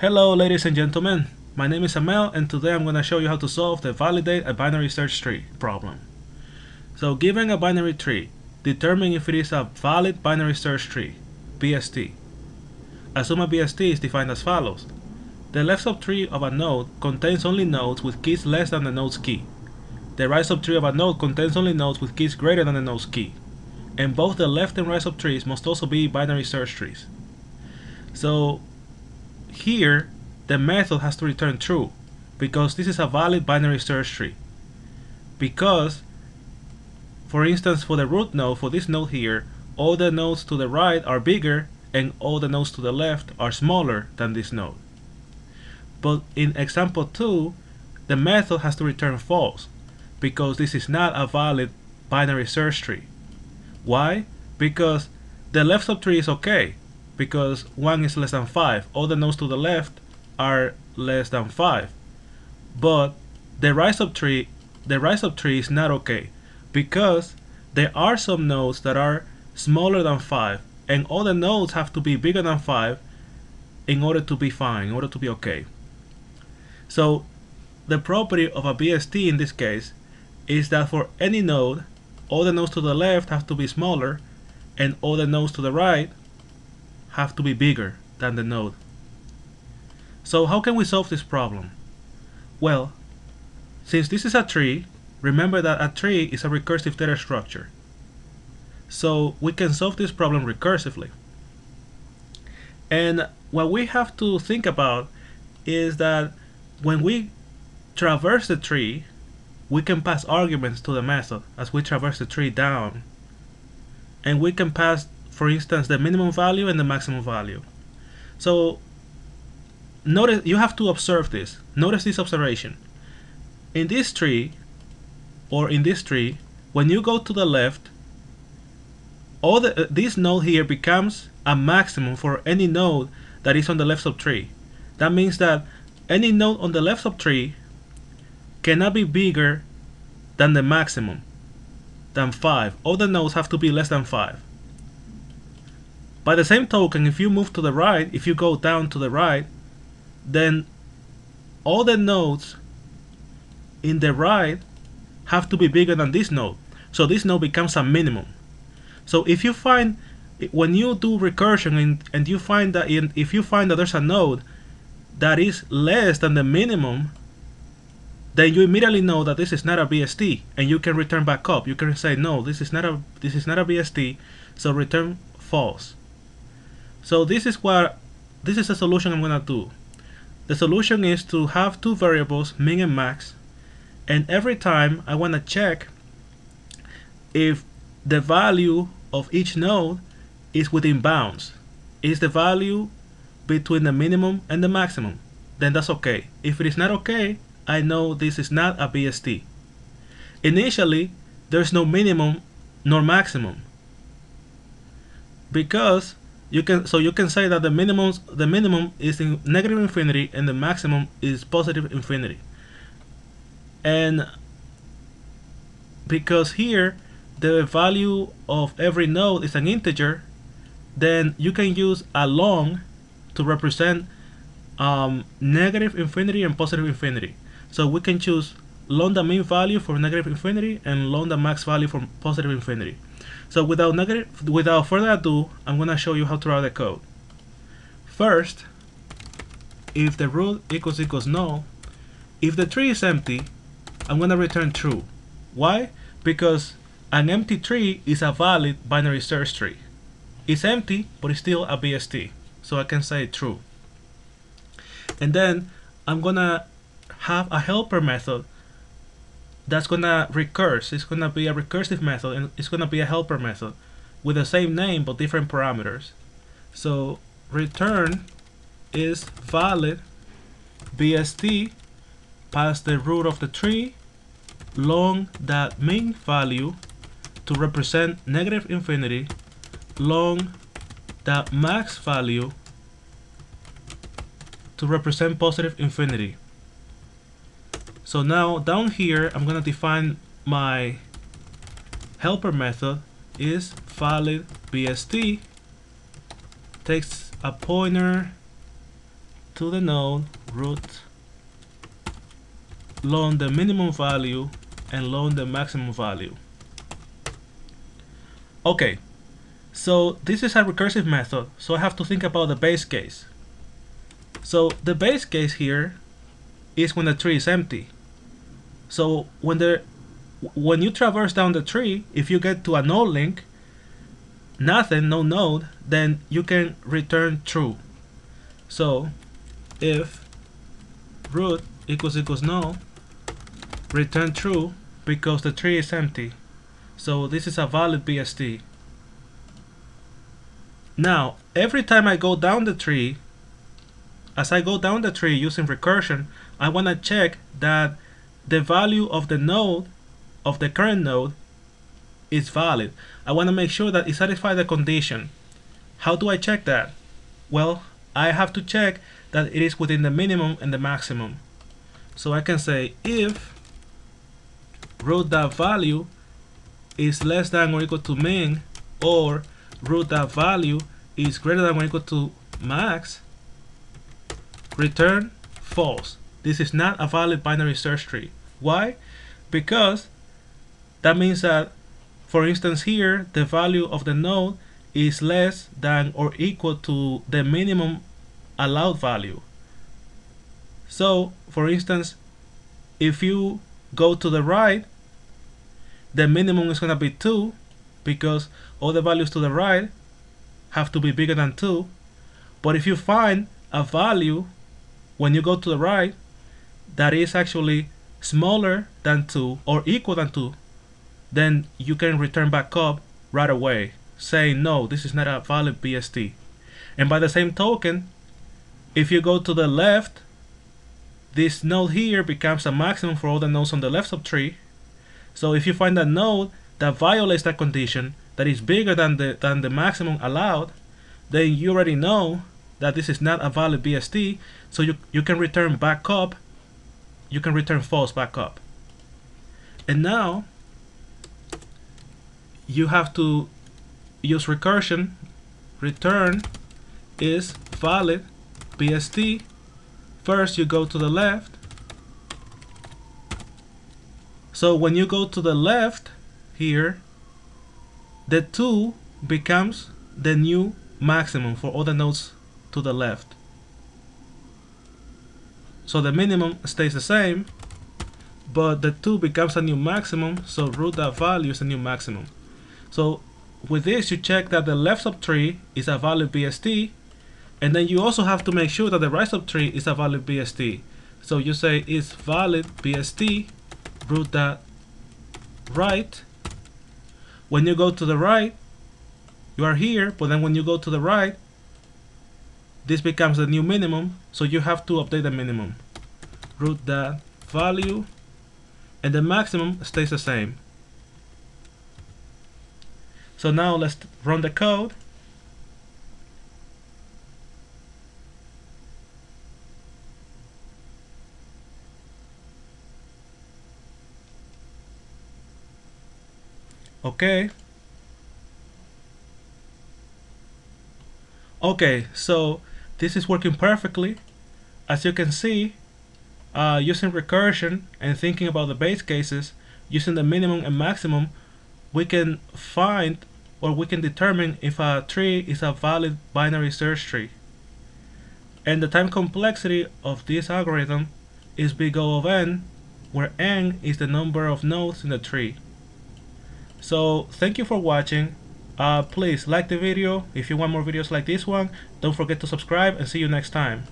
Hello ladies and gentlemen, my name is Amell and today I'm going to show you how to solve the validate a binary search tree problem. So given a binary tree, determine if it is a valid binary search tree, BST. Assume a BST is defined as follows. The left subtree of a node contains only nodes with keys less than the node's key. The right subtree of a node contains only nodes with keys greater than the node's key. And both the left and right subtrees must also be binary search trees. So here, the method has to return true because this is a valid binary search tree. Because, for instance, for the root node, for this node here, all the nodes to the right are bigger and all the nodes to the left are smaller than this node. But in example 2, the method has to return false because this is not a valid binary search tree. Why? Because the left subtree is okay, because 1 is less than 5. All the nodes to the left are less than 5. But the right subtree is not okay, because there are some nodes that are smaller than 5, and all the nodes have to be bigger than 5 in order to be fine, in order to be okay. So the property of a BST in this case is that for any node, all the nodes to the left have to be smaller, and all the nodes to the right have to be bigger than the node. So how can we solve this problem? Well, since this is a tree, remember that a tree is a recursive data structure. So we can solve this problem recursively. And what we have to think about is that when we traverse the tree, we can pass arguments to the method as we traverse the tree down. And we can pass, for instance, the minimum value and the maximum value. So notice, you have to observe this. Notice this observation. In this tree, when you go to the left, this node here becomes a maximum for any node that is on the left subtree. That means that any node on the left subtree cannot be bigger than the maximum, than 5. All the nodes have to be less than 5. By the same token, if you move to the right, if you go down to the right, then all the nodes in the right have to be bigger than this node. So this node becomes a minimum. So if you find, when you do recursion and you find that if you find that there's a node that is less than the minimum, then you immediately know that this is not a BST, and you can return back up. You can say, no, this is not a BST, so return false. So this is the solution I'm gonna do. The solution is to have two variables, min and max, and every time I wanna check if the value of each node is within bounds. Is the value between the minimum and the maximum? Then that's okay. If it is not okay, I know this is not a BST. Initially, there's no minimum nor maximum, because you can say that the minimum is in negative infinity and the maximum is positive infinity. And because here the value of every node is an integer, then you can use a long to represent negative infinity and positive infinity. So we can choose long the min value for negative infinity and long the max value for positive infinity. So without further ado, I'm going to show you how to write the code. First, if the root equals null, if the tree is empty, I'm going to return true. Why? Because an empty tree is a valid binary search tree. It's empty, but it's still a BST. So I can say true. And then I'm going to have a helper method that's gonna recurse. It's gonna be a recursive method, and it's gonna be a helper method with the same name but different parameters. So return is valid BST, pass the root of the tree, long that min value to represent negative infinity, long that max value to represent positive infinity. So now down here, I'm gonna define my helper method is valid BST, takes a pointer to the node root loan the minimum value and loan the maximum value. Okay, so this is a recursive method, so I have to think about the base case. So the base case here is when the tree is empty. So when you traverse down the tree, if you get to a node link, nothing, no node, then you can return true. So if root equals null, return true because the tree is empty. So this is a valid BST. Now every time I go down the tree, as I go down the tree using recursion, I want to check that the value of the node, of the current node, is valid. I want to make sure that it satisfies the condition. How do I check that? Well, I have to check that it is within the minimum and the maximum. So I can say if root.value is less than or equal to min, or root.value is greater than or equal to max, return false. This is not a valid binary search tree. Why? Because that means that, for instance here, the value of the node is less than or equal to the minimum allowed value. So for instance, if you go to the right, the minimum is going to be 2 because all the values to the right have to be bigger than 2. But if you find a value when you go to the right that is actually smaller than 2 or equal than 2, then you can return back up right away saying no, this is not a valid BST. And by the same token, if you go to the left, this node here becomes a maximum for all the nodes on the left subtree. So if you find a node that violates that condition, that is bigger than the maximum allowed, then you already know that this is not a valid BST, so you can return back up, you can return false back up. And now you have to use recursion. Return is valid BST. First you go to the left. So when you go to the left here, the 2 becomes the new maximum for all the nodes to the left. So the minimum stays the same, but the 2 becomes a new maximum, so root.value is a new maximum. So with this, you check that the left subtree is a valid BST, and then you also have to make sure that the right subtree is a valid BST. So you say is valid BST root.right. When you go to the right, you are here, but then when you go to the right, this becomes the new minimum, so you have to update the minimum. Root.value, and the maximum stays the same. So now let's run the code. Okay. So this is working perfectly. As you can see, using recursion and thinking about the base cases, using the minimum and maximum, we can find or we can determine if a tree is a valid binary search tree. And the time complexity of this algorithm is big O of n, where n is the number of nodes in the tree. So thank you for watching. Please like the video. If you want more videos like this one, don't forget to subscribe, and see you next time.